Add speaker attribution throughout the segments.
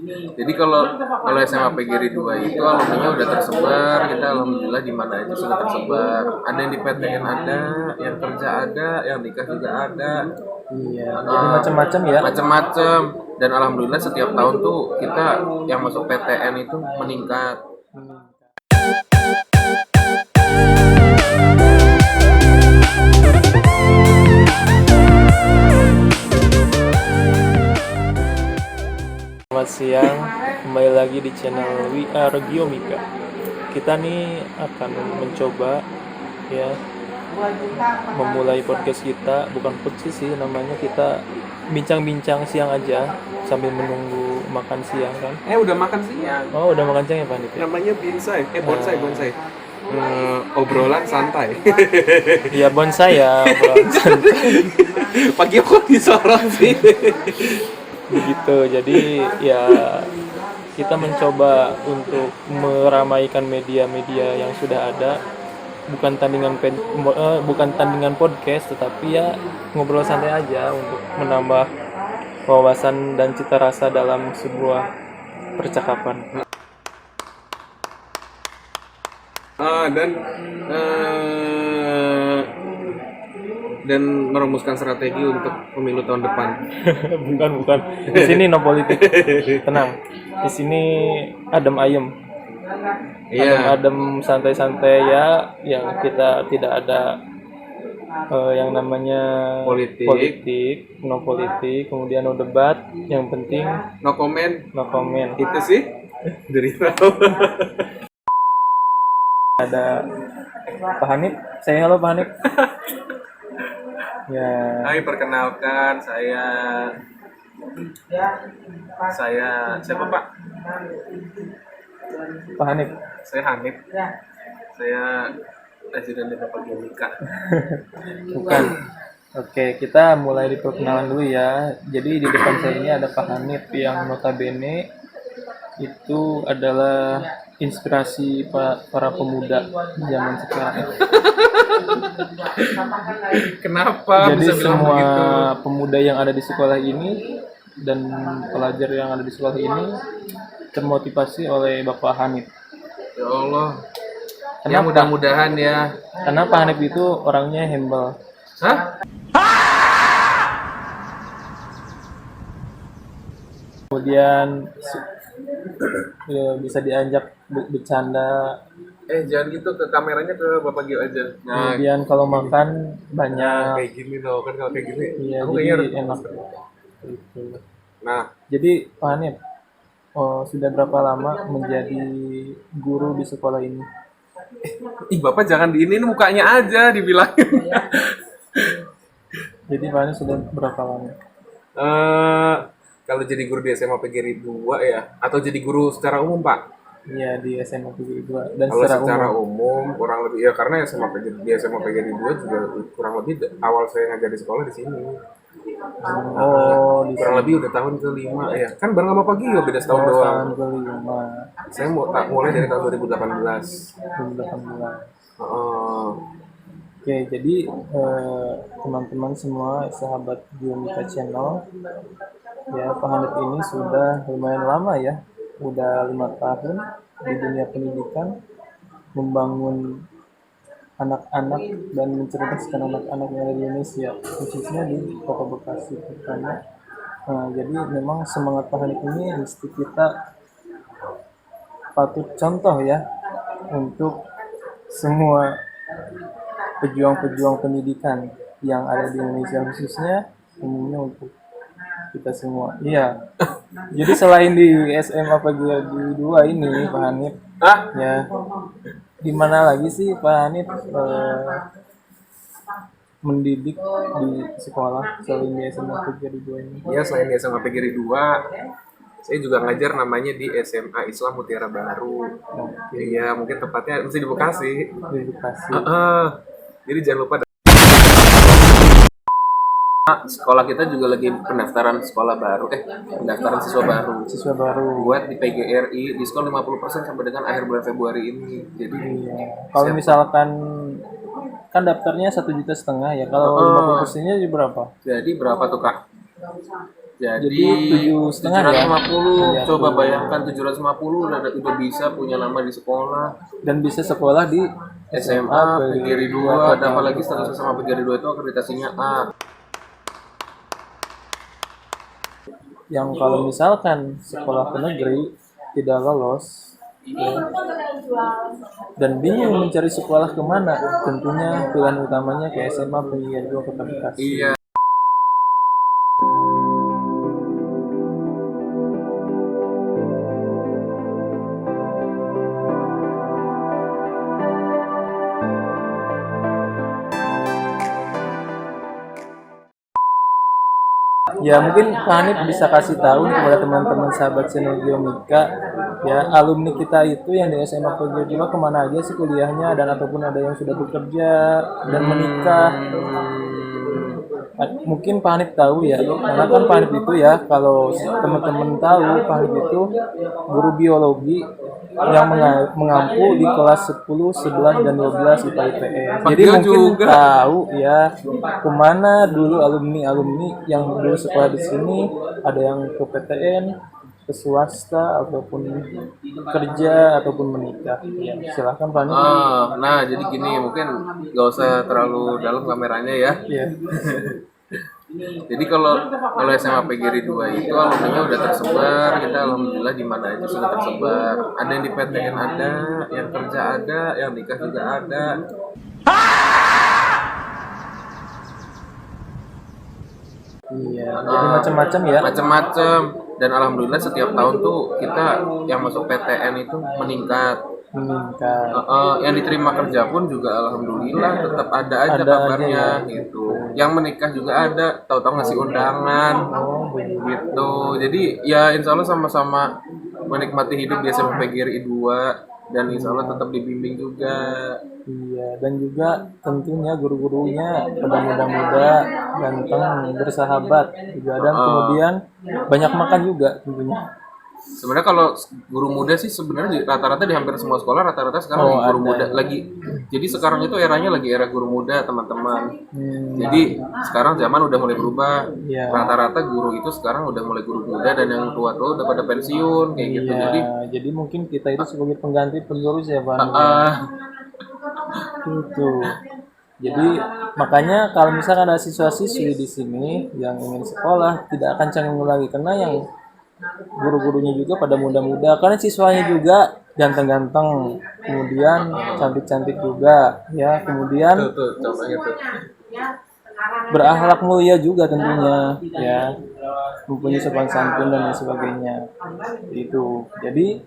Speaker 1: Jadi kalau SMA PGRI 2 itu alumninya udah tersebar, kita alhamdulillah di mana itu sudah tersebar. Ada yang di PTN ada, yang kerja ada, yang nikah juga ada.
Speaker 2: Iya, jadi macam-macam ya.
Speaker 1: Macam-macam. Dan alhamdulillah setiap tahun tuh kita yang masuk PTN itu meningkat.
Speaker 2: Selamat siang, kembali lagi di channel We Are Geomika. Kita nih akan mencoba ya memulai podcast kita, bukan podcast sih namanya, kita bincang-bincang siang aja sambil menunggu makan siang kan.
Speaker 1: Udah makan siang.
Speaker 2: Oh, udah makan siang ya Pak Nit?
Speaker 1: Namanya bonsai. Obrolan santai.
Speaker 2: Iya bonsai ya, obrolan santai.
Speaker 1: Pagi kok disorot sih.
Speaker 2: Begitu. Jadi ya kita mencoba untuk meramaikan media-media yang sudah ada, bukan tandingan podcast, tetapi ya ngobrol santai aja untuk menambah wawasan dan cita rasa dalam sebuah percakapan.
Speaker 1: Dan merumuskan strategi untuk pemilu tahun depan.
Speaker 2: bukan. Di sini no politik. Tenang. Di sini adem ayem.
Speaker 1: Iya.
Speaker 2: Adem santai-santai ya, yang kita tidak ada yang namanya politik, no politik, kemudian no debat, yang penting
Speaker 1: No comment.
Speaker 2: no comment.
Speaker 1: Itu sih dari tahu.
Speaker 2: Ada Pak Hanif, saya halo Pak Hanif. Ya,
Speaker 1: Hai, perkenalkan saya siapa Pak?
Speaker 2: Pak Hanif.
Speaker 1: Saya Hanif. Saya ajudan dari Bapak Geomika.
Speaker 2: Bukan. Oke, kita mulai di perkenalan dulu ya. Jadi di depan saya ini ada Pak Hanif yang notabene itu adalah inspirasi para pemuda zaman sekarang.
Speaker 1: Kenapa
Speaker 2: Jadi
Speaker 1: bisa bilang
Speaker 2: semua
Speaker 1: begitu?
Speaker 2: pemuda yang ada di sekolah ini dan pelajar yang ada di sekolah ini termotivasi oleh Bapak Hanif.
Speaker 1: Ya Allah. Ya
Speaker 2: Kenapa?
Speaker 1: mudah-mudahan ya.
Speaker 2: Karena Pak Hanif itu orangnya humble.
Speaker 1: Hah?
Speaker 2: Kemudian ya, bisa diajak bercanda.
Speaker 1: Jangan gitu, ke kameranya ke Bapak Gio aja. Nah,
Speaker 2: Kemudian kalau makan banyak.
Speaker 1: kayak gini loh, kan kalau kayak gini.
Speaker 2: Iya,
Speaker 1: Aku
Speaker 2: jadi
Speaker 1: kayaknya harus
Speaker 2: enak.
Speaker 1: gitu. Nah,
Speaker 2: Jadi Pak Hanif, sudah berapa lama menjadi guru di sekolah ini?
Speaker 1: Bapak jangan di ini mukanya aja dibilangin.
Speaker 2: Jadi Pak Hanif sudah berapa lama?
Speaker 1: Kalau jadi guru di SMA PGRI 2 ya, atau jadi guru secara umum Pak?
Speaker 2: Iya, di SMA Negeri 2 dan
Speaker 1: Kalau
Speaker 2: secara
Speaker 1: secara
Speaker 2: umum.
Speaker 1: umum kurang lebih ya, karena SMA PGRI, di SMA PGRI 2 juga kurang lebih awal saya ngajar di sekolah di sini.
Speaker 2: Oh, di
Speaker 1: Kurang lebih udah tahun ke-5 ya. Kan bareng sama Pak Gio beda setahun doang.
Speaker 2: tahun kelima
Speaker 1: Saya mulai dari tahun 2018.
Speaker 2: 2018.
Speaker 1: Heeh.
Speaker 2: Oke, jadi teman-teman semua sahabat Geomika Channel, ya Pak Hanif ini sudah lumayan lama ya, udah 5 tahun di dunia pendidikan, membangun anak-anak dan mencerdaskan anak-anak yang ada di Indonesia, khususnya di Kota Bekasi terutama. Jadi memang semangat Pak Hanif ini mesti kita patut contoh ya untuk semua pejuang-pejuang pendidikan yang ada di Indonesia, khususnya umumnya untuk kita semua. Iya. Jadi selain di SMA PGRI 2 ini Pak Hanif, ya di mana lagi sih Pak Hanif mendidik di sekolah selain di SMA PGRI 2 ini?
Speaker 1: Ya, selain di SMA PGRI 2, saya juga ngajar namanya di SMA Islam Mutiara Baru. Iya, mungkin tepatnya mesti di Bekasi.
Speaker 2: Di Bekasi.
Speaker 1: Jadi jangan lupa, sekolah kita juga lagi pendaftaran sekolah baru, pendaftaran
Speaker 2: Siswa baru.
Speaker 1: buat di PGRI, diskon 50% sampai dengan akhir bulan Februari ini. Jadi
Speaker 2: Iya. Kalau misalkan kan daftarnya 1,5 juta ya. Kalau 50%-nya jadi berapa?
Speaker 1: jadi berapa tuh Kak? Jadi
Speaker 2: 7,5 ya.
Speaker 1: 750,
Speaker 2: Iya,
Speaker 1: coba
Speaker 2: tuh.
Speaker 1: bayangkan 750 udah bisa punya nama di sekolah.
Speaker 2: Dan bisa sekolah di
Speaker 1: SMA, PGRI 2, dan apalagi
Speaker 2: Kota.
Speaker 1: status SMA PGRI 2 itu akreditasinya A.
Speaker 2: Yang kalau misalkan sekolah ke negeri tidak lolos ya, dan bingung mencari sekolah kemana, tentunya pilihan utamanya ke SMA PGRI 2 Kota Bekasi.
Speaker 1: Iya.
Speaker 2: Ya mungkin Pak Hanif bisa kasih tahu nih kepada teman-teman sahabat channel Geomika ya, alumni kita itu yang di SMA PGRI 2 kemana aja sih kuliahnya, dan ataupun ada yang sudah bekerja dan menikah. Mungkin Pak Hanif tahu ya, karena kan Pak Hanif itu ya, kalau teman-teman tahu, Pak Hanif itu guru biologi yang mengampu di kelas 10, 11, dan 12 IPA IPS. Jadi
Speaker 1: Dia
Speaker 2: mungkin
Speaker 1: juga.
Speaker 2: tahu ya kemana dulu alumni yang dulu sekolah di sini, ada yang ke PTN, ke swasta, ataupun kerja, ataupun menikah. Ya, silahkan Pak Hanif.
Speaker 1: Nah, jadi gini, mungkin nggak usah terlalu dalam kameranya ya.
Speaker 2: Ya.
Speaker 1: Jadi kalau SMA PGRI 2 itu alumninya udah tersebar, kita alhamdulillah di mana aja sudah tersebar. Ada yang di PTN ada, yang kerja ada, yang nikah juga ada.
Speaker 2: Iya, jadi macam-macam ya.
Speaker 1: Macam-macam, dan alhamdulillah setiap tahun tuh kita yang masuk PTN itu meningkat. Yang diterima kerja pun juga alhamdulillah tetap ada aja
Speaker 2: Ada
Speaker 1: kabarnya
Speaker 2: aja ya.
Speaker 1: gitu. Yang menikah juga ada, tahu-tahu ngasih undangan gitu. Jadi ya insya Allah sama-sama menikmati hidup di SMA PGRI 2, dan insya Allah tetap dibimbing juga.
Speaker 2: Iya, dan juga tentunya guru-gurunya pada muda-muda, ganteng, bersahabat juga, dan kemudian banyak makan juga tentunya.
Speaker 1: Sebenarnya kalau guru muda sih sebenarnya rata-rata di hampir semua sekolah rata-rata sekarang lagi guru muda lagi. Jadi sekarang itu eranya lagi era guru muda, teman-teman. Jadi sekarang zaman udah mulai berubah.
Speaker 2: Iya.
Speaker 1: Rata-rata guru itu sekarang udah mulai guru muda, dan yang tua-tua udah pada pensiun kayak gitu.
Speaker 2: Jadi mungkin kita itu sebagai pengganti penerus ya Pak. Itu. Jadi makanya kalau misalkan ada siswa-siswi di sini yang ingin sekolah, tidak akan canggung lagi, karena yang guru-gurunya juga pada muda-muda, karena siswanya juga ganteng-ganteng, kemudian cantik-cantik juga ya, kemudian berakhlak mulia juga tentunya ya, mempunyai sopan santun dan lain sebagainya. Itu. Jadi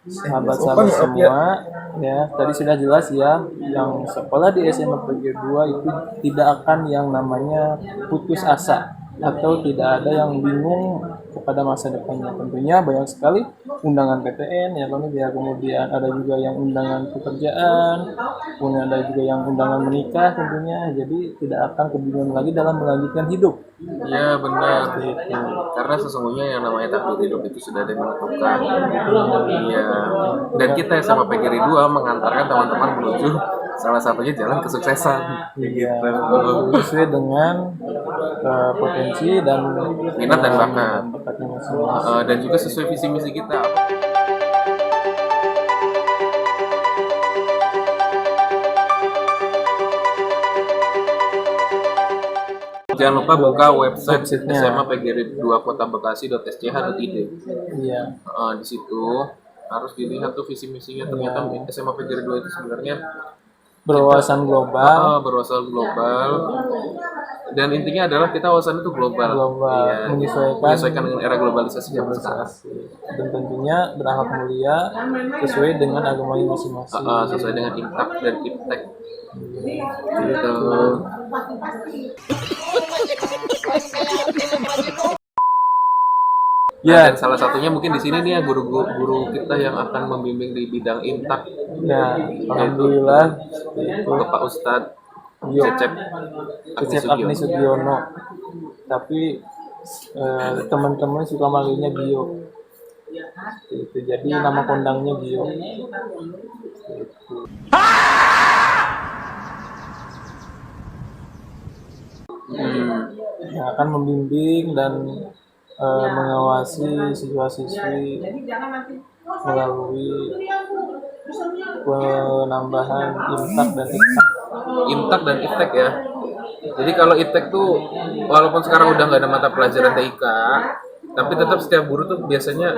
Speaker 2: sahabat-sahabat semua ya, tadi sudah jelas ya, yang sekolah di SMA PGRI 2 itu tidak akan yang namanya putus asa atau tidak ada yang bingung kepada masa depannya. Tentunya banyak sekali undangan PTN ya kan ya, kemudian ada juga yang undangan pekerjaan, kemudian ada juga yang undangan menikah tentunya. Jadi tidak akan kebingungan lagi dalam melanjutkan hidup.
Speaker 1: Iya benar. Karena sesungguhnya yang namanya takdir hidup itu sudah ada yang menentukan. Iya. Dan kita sama PGRI 2 mengantarkan teman-teman menuju salah satunya jalan kesuksesan.
Speaker 2: Iya. Sesuai dengan potensi dan
Speaker 1: minat dan bakat.
Speaker 2: bakatnya masing-masing.
Speaker 1: Dan juga sesuai visi misi kita. Jangan lupa buka website SMA PGRI 2 Kota Bekasi.sch.id.
Speaker 2: Iya.
Speaker 1: Di situ harus dilihat tuh visi misinya. Ternyata SMA PGRI 2 itu sebenarnya
Speaker 2: berwawasan global.
Speaker 1: Dan intinya adalah kita wawasan itu global. Iya, menyesuaikan dengan era globalisasi zaman sekarang.
Speaker 2: Dan tentunya berakhlak mulia sesuai dengan agamanya masing-masing.
Speaker 1: Sesuai dengan Intak dan Iptek. Gitu. Dan salah satunya mungkin di sini nih ya guru kita yang akan membimbing di bidang Intak.
Speaker 2: Ya, alhamdulillah
Speaker 1: itu Bapak Ustadz Cecep
Speaker 2: Agni Sugiono. Tapi teman-teman suka manggilnya Gio. Itu jadi nama kondangnya Gio. Itu. Yang akan membimbing dan mengawasi siswa-siswi melalui penambahan imtak dan iktak.
Speaker 1: Imtak dan iptek ya. Jadi kalau iptek tuh walaupun sekarang udah nggak ada mata pelajaran TIK, tapi tetap setiap guru tuh biasanya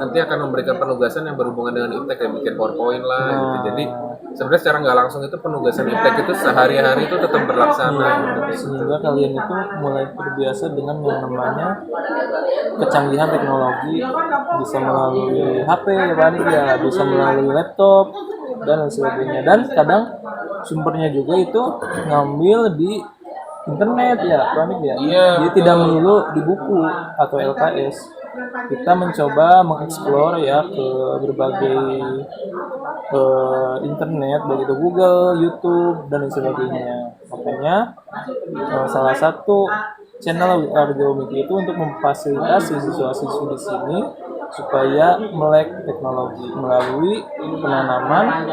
Speaker 1: nanti akan memberikan penugasan yang berhubungan dengan iptek, kayak bikin PowerPoint lah gitu. Jadi sebenarnya secara nggak langsung itu penugasan iptek itu sehari-hari itu tetap berlaksana gitu.
Speaker 2: Sehingga kalian itu mulai terbiasa dengan yang namanya kecanggihan teknologi, bisa melalui HP ya Pak Anik ya, bisa melalui laptop dan lain sebagainya. Dan kadang sumbernya juga itu ngambil di internet ya Pak Anik ya.
Speaker 1: Iya,
Speaker 2: Jadi tidak melulu di buku atau LKS. Kita mencoba mengeksplor ya ke berbagai internet, baik itu Google, YouTube dan lain sebagainya. Makanya salah satu channel WR Geomiki itu untuk memfasilitasi siswa-siswi di sini supaya melek teknologi melalui penanaman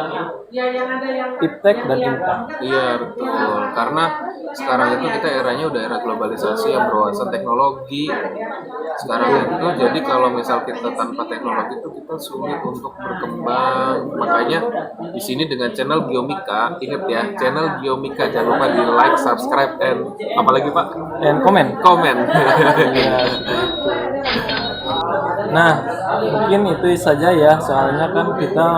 Speaker 2: iptek dan imtak.
Speaker 1: Iya betul, karena sekarang itu kita eranya udah era globalisasi yang berwawasan teknologi. Sekarang itu jadi kalau misal kita tanpa teknologi itu kita sulit untuk berkembang. Makanya di sini dengan channel Geomika, ingat ya, channel Geomika jangan lupa di like, subscribe, and apalagi Pak?
Speaker 2: And komen.
Speaker 1: Komen.
Speaker 2: Iya, seperti itu. Nah, mungkin itu saja ya, soalnya kan kita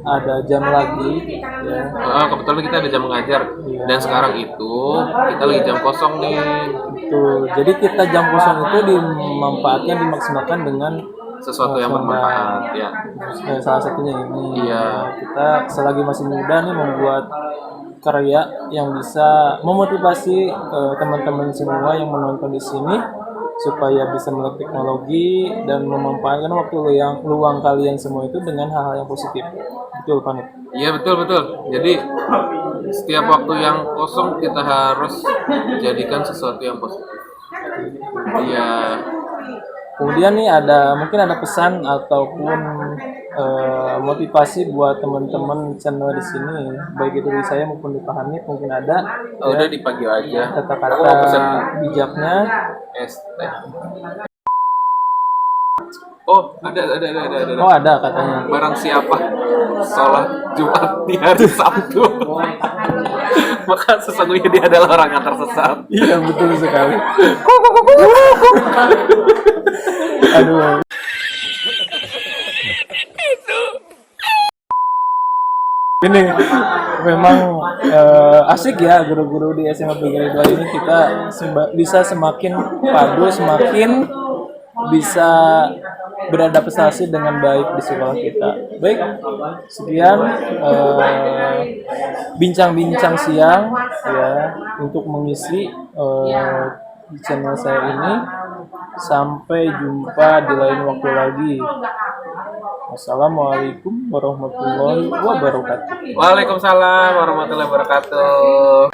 Speaker 2: ada jam lagi ya.
Speaker 1: Kebetulan kita ada jam mengajar dan sekarang itu kita lagi jam kosong nih.
Speaker 2: Betul. Jadi kita jam kosong itu dimaksimalkan dengan
Speaker 1: Sesuatu yang bermanfaat ya.
Speaker 2: salah satunya ini.
Speaker 1: Iya.
Speaker 2: Kita selagi masih muda nih membuat karya yang bisa memotivasi teman-teman semua yang menonton di sini supaya bisa melek teknologi dan memanfaatkan waktu yang luang kalian semua itu dengan hal-hal yang positif. Betul Pak Nip?
Speaker 1: Iya betul. Jadi setiap waktu yang kosong kita harus jadikan sesuatu yang positif. Iya.
Speaker 2: Kemudian nih mungkin ada pesan ataupun motivasi buat teman-teman channel di sini, baik itu di saya maupun di Pak Hanif mungkin ada.
Speaker 1: Udah di pagi aja.
Speaker 2: Kata-kata bijaknya.
Speaker 1: ST. Oh, ada.
Speaker 2: Oh ada katanya.
Speaker 1: Barang siapa sholat Jumat di hari Sabtu, maka sesungguhnya dia adalah orang yang tersesat.
Speaker 2: Iya betul sekali. Aduh. Ini memang asik ya guru-guru di SMA Negeri 2 ini, kita bisa semakin padu, semakin bisa beradaptasi dengan baik di sekolah kita. Baik, sekian bincang-bincang siang ya untuk mengisi di channel saya ini. Sampai jumpa di lain waktu lagi. Wassalamualaikum warahmatullahi wabarakatuh.
Speaker 1: Waalaikumsalam warahmatullahi wabarakatuh.